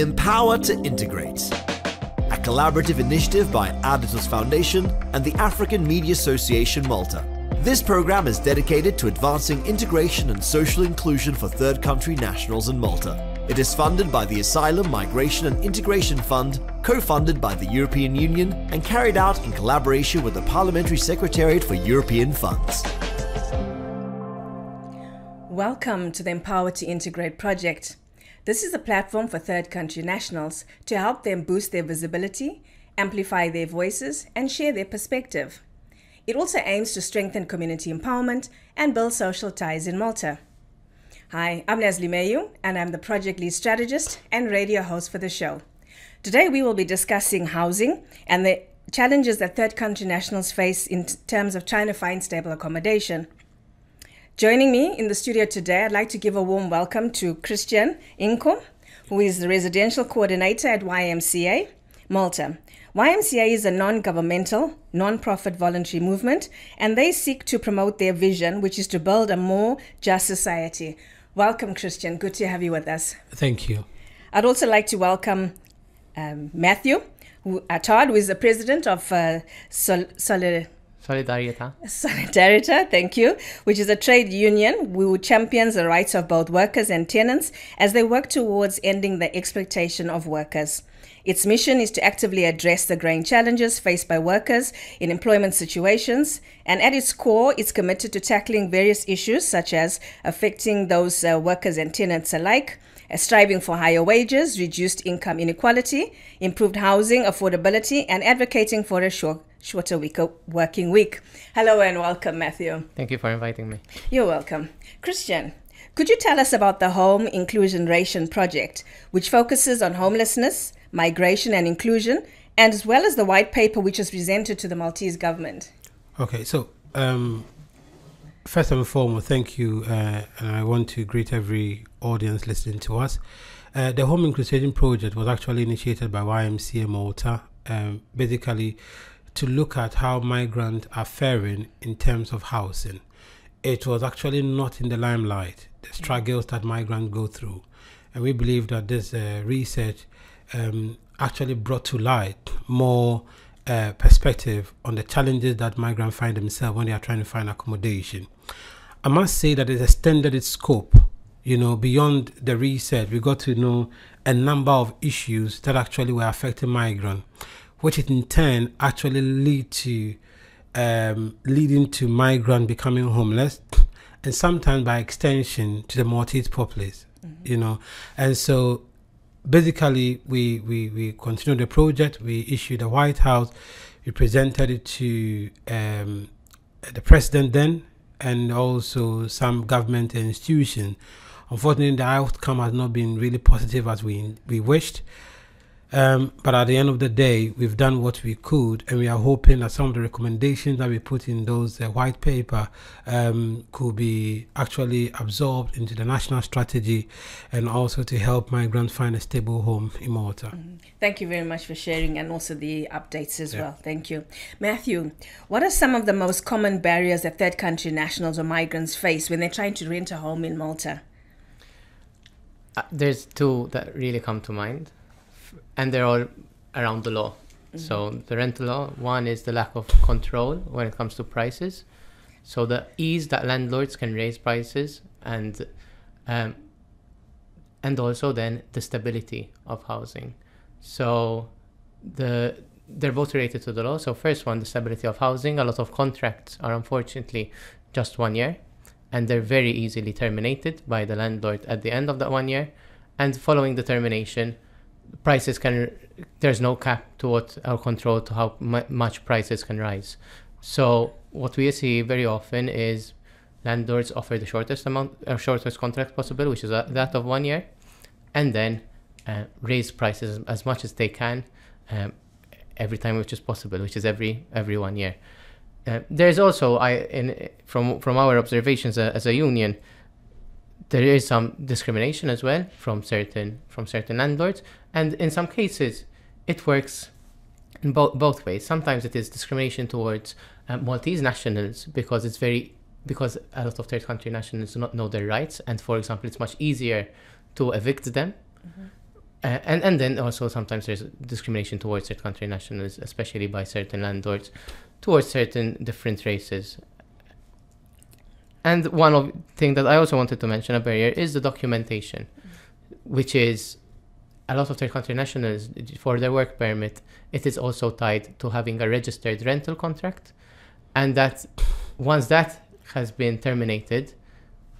Empower to Integrate, a collaborative initiative by Aditus Foundation and the African Media Association Malta. This program is dedicated to advancing integration and social inclusion for third country nationals in Malta. It is funded by the Asylum, Migration and Integration Fund, co-funded by the European Union and carried out in collaboration with the Parliamentary Secretariat for European Funds. Welcome to the Empower to Integrate project. This is a platform for third country nationals to help them boost their visibility, amplify their voices, and share their perspective. It also aims to strengthen community empowerment and build social ties in Malta. Hi, I'm Leslie Mayu, and I'm the project lead strategist and radio host for the show. Today we will be discussing housing and the challenges that third country nationals face in terms of trying to find stable accommodation. Joining me in the studio today, I'd like to give a warm welcome to Christian Inko, who is the residential coordinator at YMCA, Malta. YMCA is a non-governmental, non-profit voluntary movement, and they seek to promote their vision, which is to build a more just society. Welcome, Christian. Good to have you with us. Thank you. I'd also like to welcome Matthew Attard, who is the president of Solidarjetà, thank you, which is a trade union who champions the rights of both workers and tenants as they work towards ending the exploitation of workers. Its mission is to actively address the growing challenges faced by workers in employment situations, and at its core, it's committed to tackling various issues such as affecting those workers and tenants alike, striving for higher wages, reduced income inequality, improved housing affordability, and advocating for a shorter working week. Hello and welcome, Matthew. Thank you for inviting me. You're welcome. Christian, could you tell us about the Home Inclusion Ration project, which focuses on homelessness, migration and inclusion, and as well as the white paper which was presented to the Maltese government? Okay, so first and foremost, thank you, and I want to greet every audience listening to us. The Home Inclusion Ration project was actually initiated by YMCA Malta, basically to look at how migrants are faring in terms of housing. It was actually not in the limelight, the struggles that migrants go through. And we believe that this research actually brought to light more perspective on the challenges that migrants find themselves when they are trying to find accommodation. I must say that it extended its scope, beyond the research. We got to know a number of issues that actually were affecting migrants, which in turn actually leading to migrants becoming homeless, and sometimes by extension to the Maltese populace, And so basically we continued the project. We issued a White House. We presented it to the president then, and also some government institutions. Unfortunately, the outcome has not been really positive as we wished. But at the end of the day, we've done what we could, and we are hoping that some of the recommendations that we put in those white paper could be actually absorbed into the national strategy, and also to help migrants find a stable home in Malta. Thank you very much for sharing, and also the updates as well. Thank you. Matthew, what are some of the most common barriers that third country nationals or migrants face when they're trying to rent a home in Malta? There's two that really come to mind, and they're all around the law. So the rental law, one is the lack of control when it comes to prices. So the ease that landlords can raise prices, and also then the stability of housing. So they're both related to the law. So first one, the stability of housing. A lot of contracts are unfortunately just 1 year, and they're very easily terminated by the landlord at the end of that 1 year. And following the termination, prices there's no cap to what our control to how much prices can rise. So what we see very often is landlords offer the shortest contract possible, which is that of 1 year, and then raise prices as much as they can every time which is possible, which is every 1 year. There's also, from our observations as a union, there is some discrimination as well from certain landlords, and in some cases it works in both ways. Sometimes it is discrimination towards Maltese nationals because a lot of third country nationals do not know their rights, and for example it's much easier to evict them. And then also sometimes there's discrimination towards third country nationals, especially by certain landlords, towards certain different races. And one of thing that I also wanted to mention, a barrier, is the documentation, which is a lot of third country nationals, for their work permit, it is also tied to having a registered rental contract. And that once that has been terminated,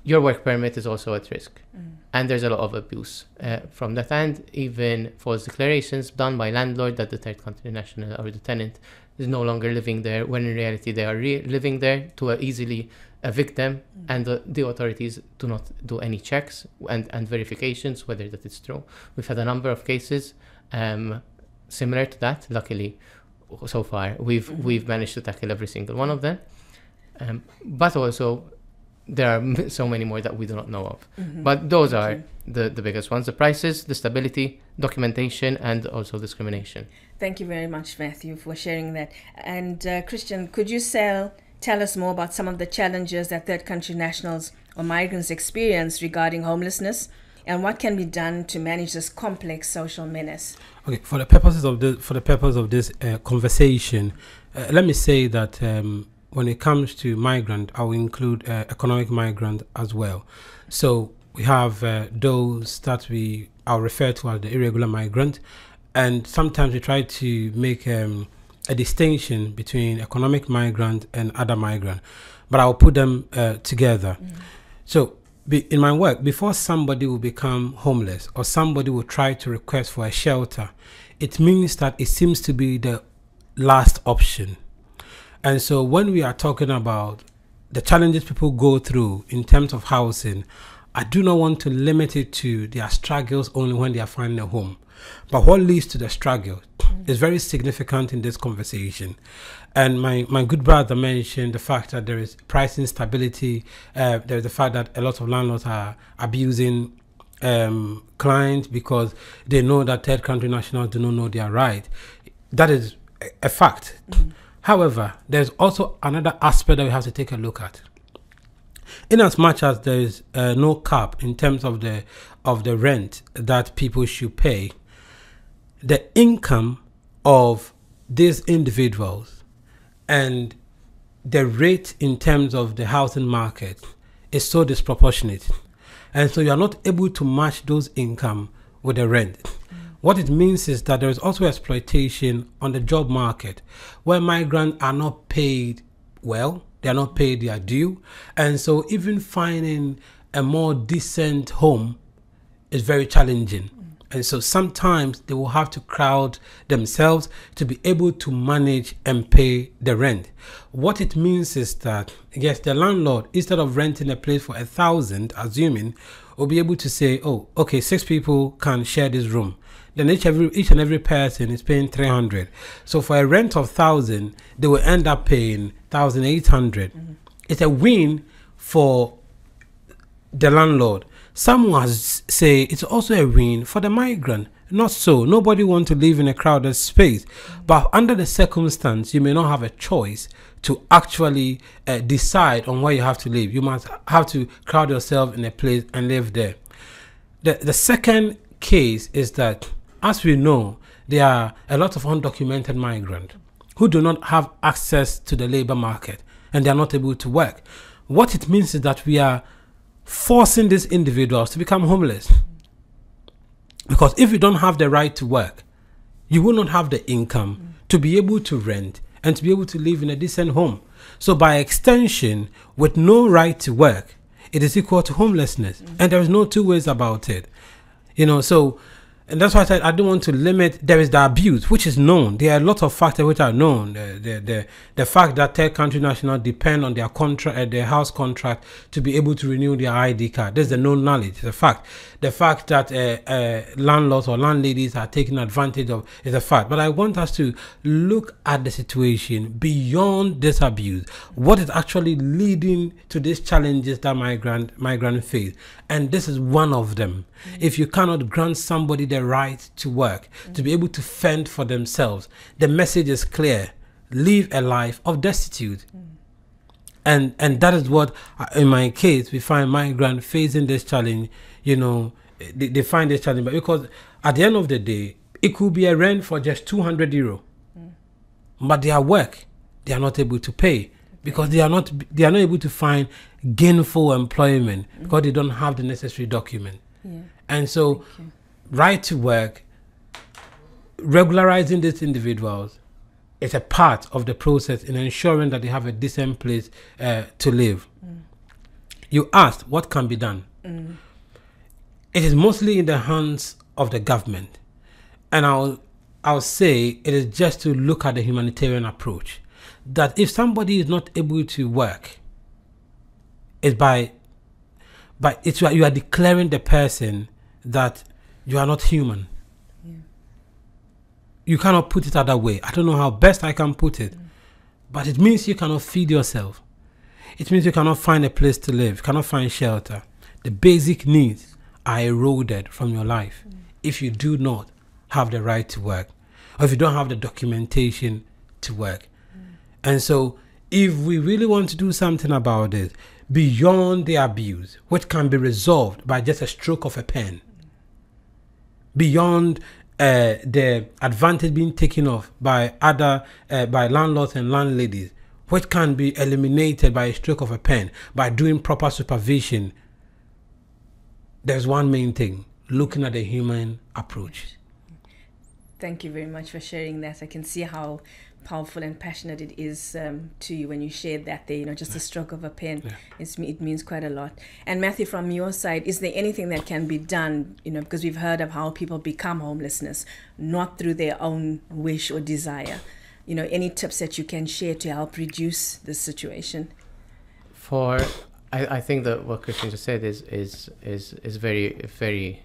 your work permit is also at risk. And there's a lot of abuse from that end, even false declarations done by landlord that the third country national or the tenant is no longer living there, when in reality they are living there, to easily evict them, and the authorities do not do any checks and verifications whether that is true. We've had a number of cases similar to that. Luckily, so far we've managed to tackle every single one of them, but also there are so many more that we do not know of. But those are the biggest ones: the prices, the stability, documentation, and also discrimination. Thank you very much, Matthew, for sharing that. And Christian, could you tell us more about some of the challenges that third country nationals or migrants experience regarding homelessness, and what can be done to manage this complex social menace? Okay, for the purpose of this conversation, let me say that when it comes to migrant, I will include economic migrant as well. So we have those that I'll refer to as the irregular migrant, and sometimes we try to make a distinction between economic migrant and other migrant, but I'll put them together. So in my work, before somebody will become homeless or somebody will try to request for a shelter, it means that it seems to be the last option. And so when we are talking about the challenges people go through in terms of housing, I do not want to limit it to their struggles only when they are finding a home. But what leads to the struggle is very significant in this conversation. And my good brother mentioned the fact that there is price instability. There is the fact that a lot of landlords are abusing clients because they know that third country nationals do not know their right. That is a fact. However, there's also another aspect that we have to take a look at. In as much as there is no cap in terms of the rent that people should pay, the income of these individuals and the rate in terms of the housing market is so disproportionate, and so you are not able to match those income with the rent. What it means is that there is also exploitation on the job market, where migrants are not paid well, they are not paid their due, and so even finding a more decent home is very challenging. And so sometimes they will have to crowd themselves to be able to manage and pay the rent. What it means is that, yes, the landlord, instead of renting a place for 1,000, assuming, will be able to say, oh, okay, 6 people can share this room. Then each and every person is paying 300. So for a rent of 1,000, they will end up paying 1,800. It's a win for the landlord. Some will say it's also a win for the migrant. Not so. Nobody wants to live in a crowded space. But under the circumstance, you may not have a choice to actually decide on where you have to live. You must have to crowd yourself in a place and live there. The second case is that, as we know, there are a lot of undocumented migrants who do not have access to the labor market and they are not able to work. What it means is that we are forcing these individuals to become homeless. Because if you don't have the right to work, you will not have the income to be able to rent and to be able to live in a decent home. So by extension, with no right to work, it is equal to homelessness. And there is no two ways about it. You know, so, and that's why I said I don't want to limit. There is the abuse, which is known. There are a lot of factors which are known. The fact that third country nationals depend on their contract, their house contract, to be able to renew their ID card. There's the known knowledge. The fact that landlords or landladies are taking advantage of is a fact. But I want us to look at the situation beyond this abuse. What is actually leading to these challenges that migrant face? And this is one of them. If you cannot grant somebody the right to work, to be able to fend for themselves, the message is clear: live a life of destitute. And that is what, in my case, we find migrants facing this challenge, you know, they find it challenging, because at the end of the day, it could be a rent for just €200, but their work they are not able to pay because they are not able to find gainful employment because they don't have the necessary document. And so, right to work, regularizing these individuals is a part of the process in ensuring that they have a decent place to live. You asked what can be done. It is mostly in the hands of the government, and I'll say it is just to look at the humanitarian approach. That if somebody is not able to work, it's you are declaring the person that you are not human. You cannot put it that way. I don't know how best I can put it, but it means you cannot feed yourself. It means you cannot find a place to live, you cannot find shelter. The basic needs are eroded from your life if you do not have the right to work, or if you don't have the documentation to work. And so if we really want to do something about it, beyond the abuse, which can be resolved by just a stroke of a pen, beyond the advantage being taken off by by landlords and landladies, which can be eliminated by a stroke of a pen, by doing proper supervision, there's one main thing: looking at the human approach. Thank you very much for sharing that. I can see how powerful and passionate it is to you when you shared that there, just a stroke of a pen. It means quite a lot. And Matthew, from your side, is there anything that can be done, because we've heard of how people become homelessness, not through their own wish or desire. Any tips that you can share to help reduce this situation? I think that what Christian just said is very, very,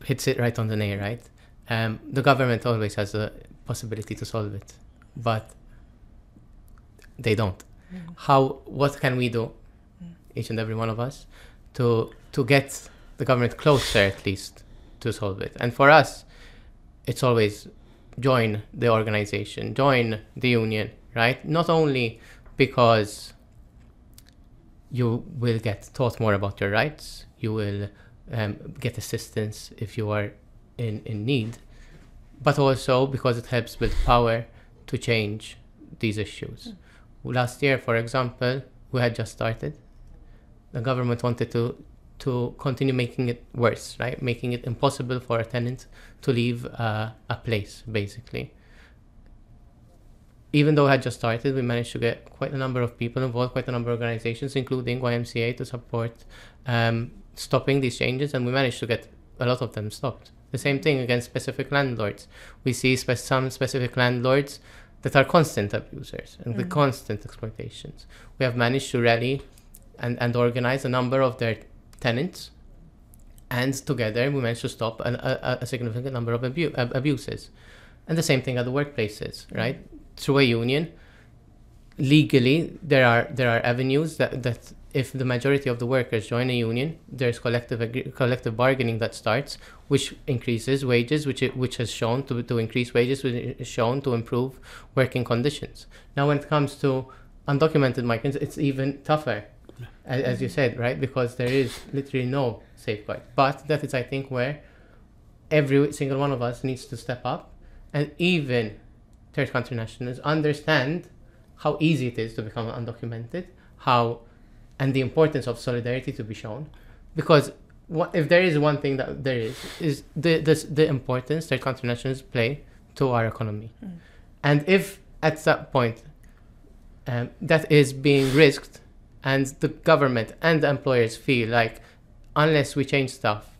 hits it right on the nail, right? The government always has a possibility to solve it, but they don't. What can we do, each and every one of us, to get the government closer at least to solve it? And for us, it's always join the organization, join the union, right? Not only because you will get taught more about your rights, you will get assistance if you are in need, but also because it helps build power to change these issues. Last year, for example, we had just started. The government wanted to continue making it worse, right? Making it impossible for a tenant to leave a place, basically. Even though we had just started, we managed to get quite a number of people involved, quite a number of organizations, including YMCA, to support stopping these changes, and we managed to get a lot of them stopped. The same thing against specific landlords. We see some specific landlords that are constant abusers and with constant exploitations. We have managed to rally and organize a number of their tenants, and together we managed to stop a significant number of abuses. And the same thing at the workplaces, right? Through a union, legally, there are avenues that if the majority of the workers join a union, there's collective bargaining that starts, which increases wages, which has shown to increase wages, which is shown to improve working conditions. Now, when it comes to undocumented migrants, it's even tougher, as you said, right? Because there is literally no safeguard. But that is, I think, where every single one of us needs to step up, and even third country nationals understand how easy it is to become undocumented, and the importance of solidarity to be shown. Because if there is one thing that there is the importance third country nationals play to our economy. And if at that point that is being risked, and the government and the employers feel like unless we change stuff,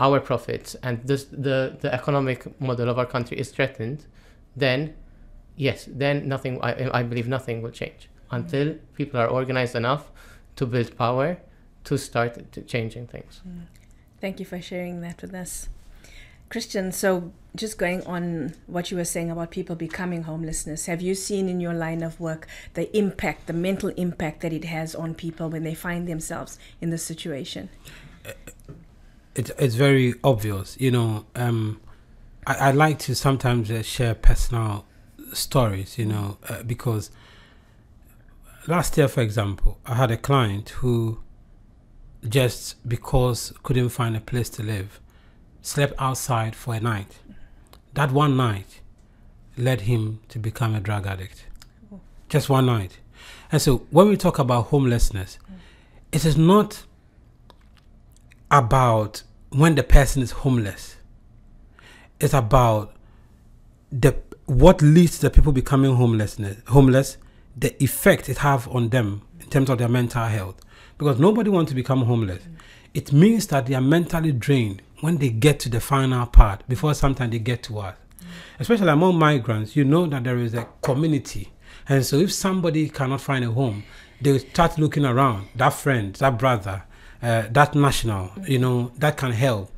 our profits and the economic model of our country is threatened, then yes, then nothing, I believe nothing will change until people are organized enough to build power to start changing things. Thank you for sharing that with us. Christian, so just going on what you were saying about people becoming homelessness, have you seen in your line of work the impact, the mental impact that it has on people when they find themselves in this situation? It's very obvious, I like to sometimes share personal stories, because last year, for example, I had a client who just because couldn't find a place to live, slept outside for a night. That one night led him to become a drug addict. Just one night. And so when we talk about homelessness, it is not about when the person is homeless. It's about what leads to the people becoming homeless, the effect it have on them in terms of their mental health. Because nobody wants to become homeless. It means that they are mentally drained when they get to the final part, before sometimes they get to us. Especially among migrants, you know that there is a community. And so if somebody cannot find a home, they will start looking around, that friend, that brother, that national, you know, that can help.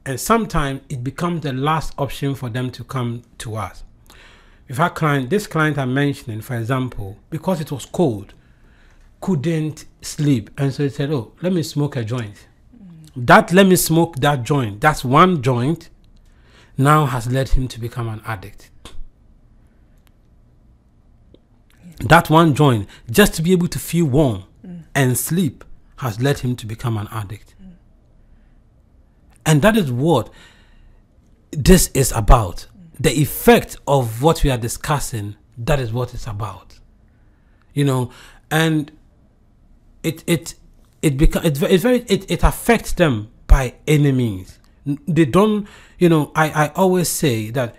And sometimes it becomes the last option for them to come to us. If our client, this client I'm mentioning, for example, because it was cold, couldn't sleep. And so he said, oh, let me smoke a joint. Let me smoke that joint. That's one joint now has led him to become an addict. That one joint, just to be able to feel warm and sleep, has led him to become an addict. And that is what this is about. The effect of what we are discussing, that is what it's about. You know, and it affects them by any means. They don't, you know, I always say that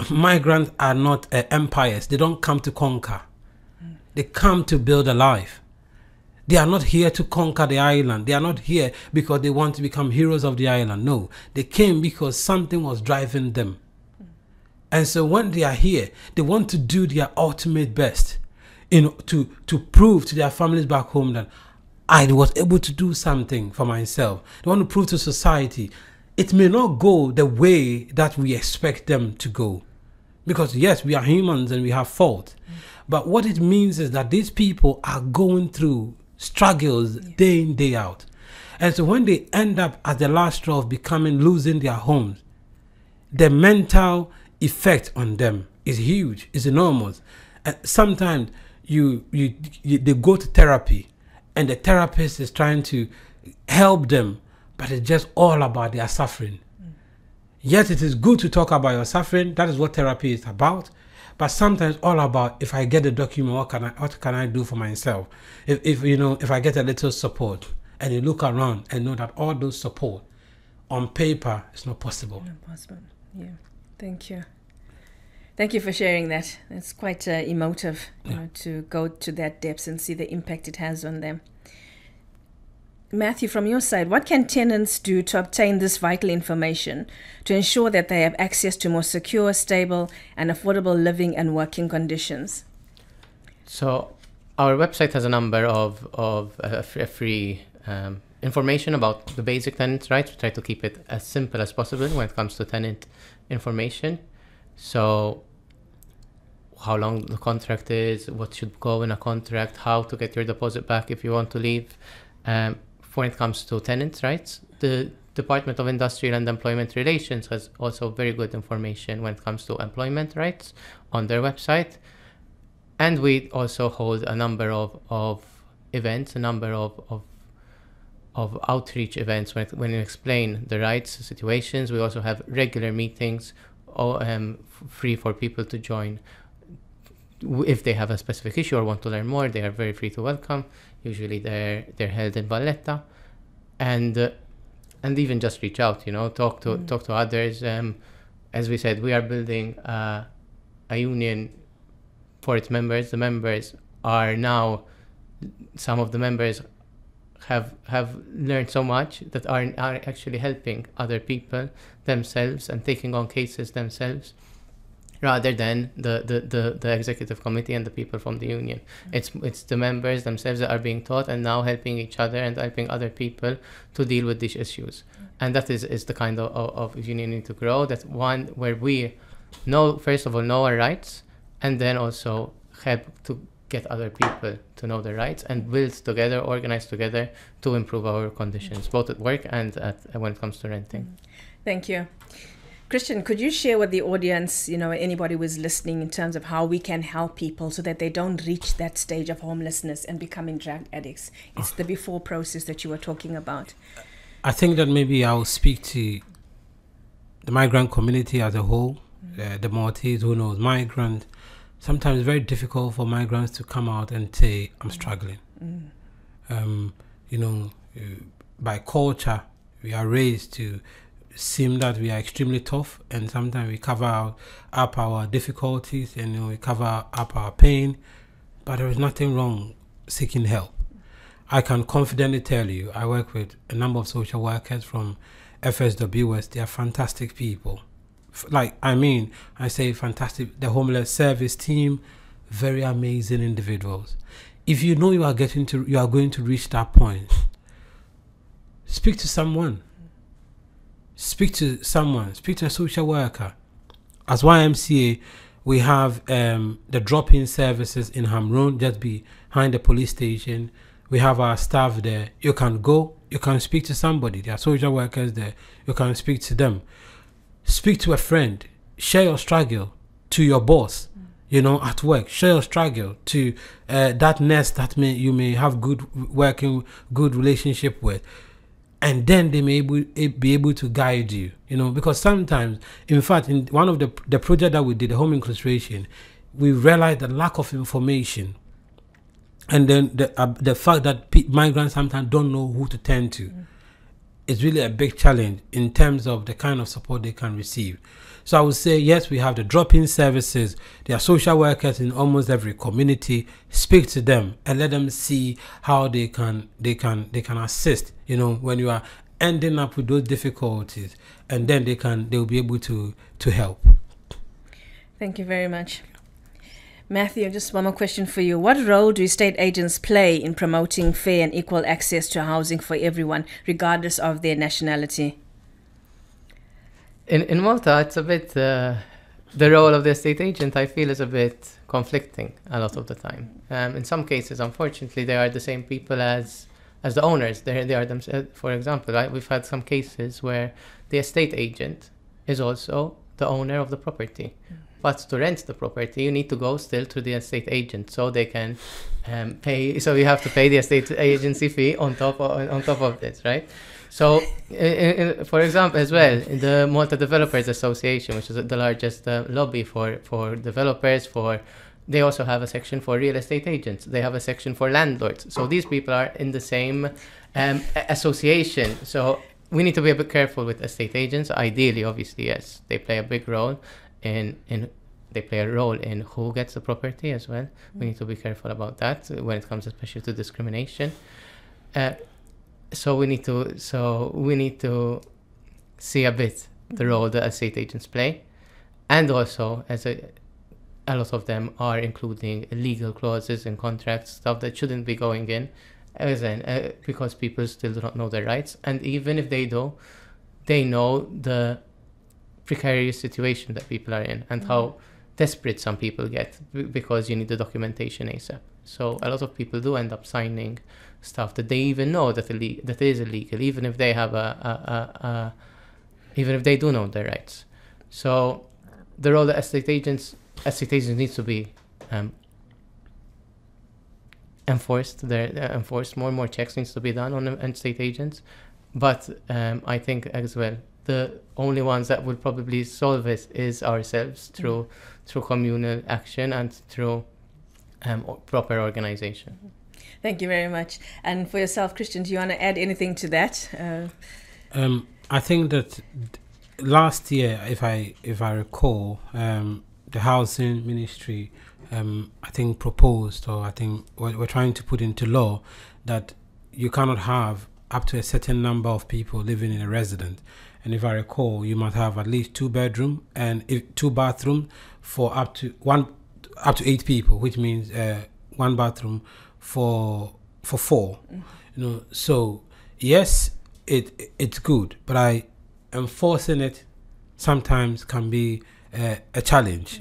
migrants are not empires. They don't come to conquer. They come to build a life. They are not here to conquer the island. They are not here because they want to become heroes of the island. No, they came because something was driving them. And so when they are here, they want to do their ultimate best, you know, to prove to their families back home that I was able to do something for myself. They want to prove to society. It may not go the way that we expect them to go. Because yes, we are humans and we have fault. But what it means is that these people are going through struggles day in, day out. And so when they end up at the last straw of losing their homes, the mental effect on them is huge, is enormous. And sometimes they go to therapy and the therapist is trying to help them, but it's just all about their suffering. Yes, it is good to talk about your suffering. That is what therapy is about. But sometimes all about, if I get a document, what can I do for myself? If I get a little support, and you look around and know that all those support on paper is not possible. Not possible. Yeah. Thank you. Thank you for sharing that. It's quite emotive, you know, to go to that depths and see the impact it has on them. Matthew, from your side, what can tenants do to obtain this vital information to ensure that they have access to more secure, stable, and affordable living and working conditions? So our website has a number of free information about the basic tenants' rights. We try to keep it as simple as possible when it comes to tenant information. So how long the contract is, what should go in a contract, how to get your deposit back if you want to leave. When it comes to tenants' rights, the Department of Industrial and Employment Relations has also very good information when it comes to employment rights on their website. And we also hold a number of events, a number of outreach events when you explain the rights situations. We also have regular meetings, free for people to join. If they have a specific issue or want to learn more, they are very free to welcome. Usually they're held in Valletta, and even just reach out, you know, talk to others. As we said, we are building a union for its members. The members are now, some of the members have learned so much that are actually helping other people themselves and taking on cases themselves, rather than the executive committee and the people from the union. It's the members themselves that are being taught and now helping each other and helping other people to deal with these issues. And that is the kind of union need to grow. That's one where we first of all know our rights, and then also help to get other people to know their rights and build together, organize together to improve our conditions, both at work and when it comes to renting. Thank you. Christian, could you share with the audience, anybody who is listening, in terms of how we can help people so that they don't reach that stage of homelessness and becoming drug addicts? It's the before process that you were talking about. I think that maybe I'll speak to the migrant community as a whole, the Maltese, who knows, migrant. Sometimes it's very difficult for migrants to come out and say, I'm struggling. By culture, we are raised to seem that we are extremely tough, and sometimes we cover up our difficulties and we cover up our pain, but there is nothing wrong seeking help. I can confidently tell you, I work with a number of social workers from FSWS. They are fantastic people. I say fantastic. The homeless service team, very amazing individuals. If you know you are going to reach that point, speak to someone. Speak to a social worker. As YMCA, we have the drop-in services in Hamrun, just behind the police station. We have our staff there. You can go, you can speak to somebody. There are social workers there. You can speak to them. Speak to a friend. Share your struggle to your boss, at work. Share your struggle to that nurse that you may have good relationship with. And then they may be able to guide you, because sometimes, in fact, in one of the project that we did, the Home Inclusion Ration, we realized the lack of information, and then the fact that migrants sometimes don't know who to turn to. Is really a big challenge in terms of the kind of support they can receive. So I would say, yes, we have the drop-in services. There are social workers in almost every community. Speak to them and let them see how they can assist, when you are ending up with those difficulties, and then they'll be able to help. Thank you very much. Matthew, just one more question for you. What role do estate agents play in promoting fair and equal access to housing for everyone, regardless of their nationality? In Malta, it's a bit, the role of the estate agent, I feel, is a bit conflicting a lot of the time. In some cases, unfortunately, they are the same people as the owners. They are themselves. For example, we've had some cases where the estate agent is also the owner of the property. But to rent the property, you need to go still to the estate agent, so they can pay. So you have to pay the estate agency fee on top of this, right? So, for example, as well, the Malta Developers Association, which is the largest lobby for developers, they also have a section for real estate agents. They have a section for landlords. So these people are in the same association. So we need to be a bit careful with estate agents. Ideally, obviously, yes, they play a big role. They play a role in who gets the property as well. We need to be careful about that when it comes especially to discrimination. So we need to see a bit the role that estate agents play, and also a lot of them are including legal clauses in contracts, stuff that shouldn't be going in, because people still do not know their rights, and even if they do, they know the precarious situation that people are in and how desperate some people get because you need the documentation ASAP. So a lot of people do end up signing stuff that they even know that is illegal, even if they have even if they do know their rights. So the role of estate agents needs to be enforced. Enforced. More and more checks needs to be done on estate agents. But I think as well, the only ones that will probably solve it is ourselves through communal action and through proper organization. Thank you very much. And for yourself, Christian, do you want to add anything to that? I think that last year, if I recall, the housing ministry, I think proposed, or I think we're trying to put into law, that you cannot have up to a certain number of people living in a residence. And if I recall, you must have at least 2 bedrooms and 2 bathrooms for up to 8 people, which means 1 bathroom for 4. So yes, it's good, but enforcing it sometimes can be a challenge.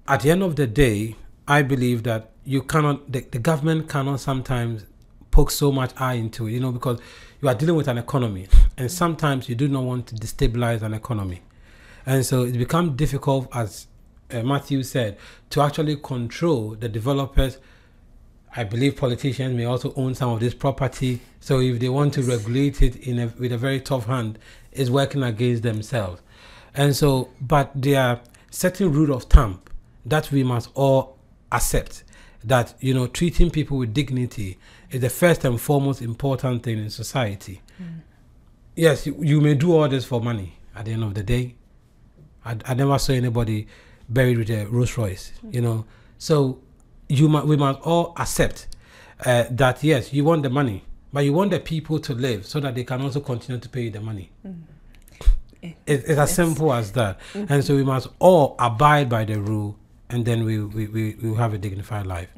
At the end of the day, I believe that you cannot, the government cannot sometimes poke so much eye into it, because you are dealing with an economy, and sometimes you do not want to destabilize an economy. And so it becomes difficult, as Matthew said, to actually control the developers. I believe politicians may also own some of this property. So if they want to regulate it with a very tough hand, it's working against themselves. And so, but there are certain rule of thumb that we must all accept, that, you know, treating people with dignity is the first and foremost important thing in society. Yes, you may do all this for money. At the end of the day, I never saw anybody buried with a Rolls Royce, you know. So we must all accept that, yes, you want the money, but you want the people to live so that they can also continue to pay you the money. It's as simple as that. And so we must all abide by the rule, and then we will have a dignified life.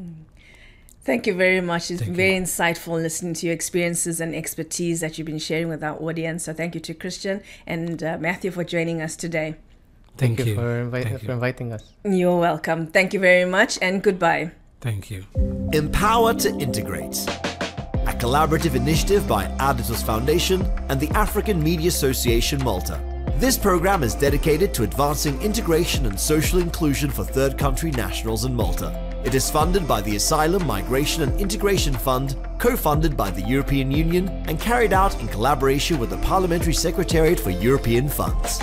Thank you very much. It's very insightful listening to your experiences and expertise that you've been sharing with our audience. So thank you to Christian and Matthew for joining us today. Thank you for inviting us. You're welcome. Thank you very much, and goodbye. Thank you. Empower to Integrate, a collaborative initiative by Aditos Foundation and the African Media Association Malta. This program is dedicated to advancing integration and social inclusion for third country nationals in Malta. It is funded by the Asylum, Migration and Integration Fund, co-funded by the European Union and carried out in collaboration with the Parliamentary Secretariat for European Funds.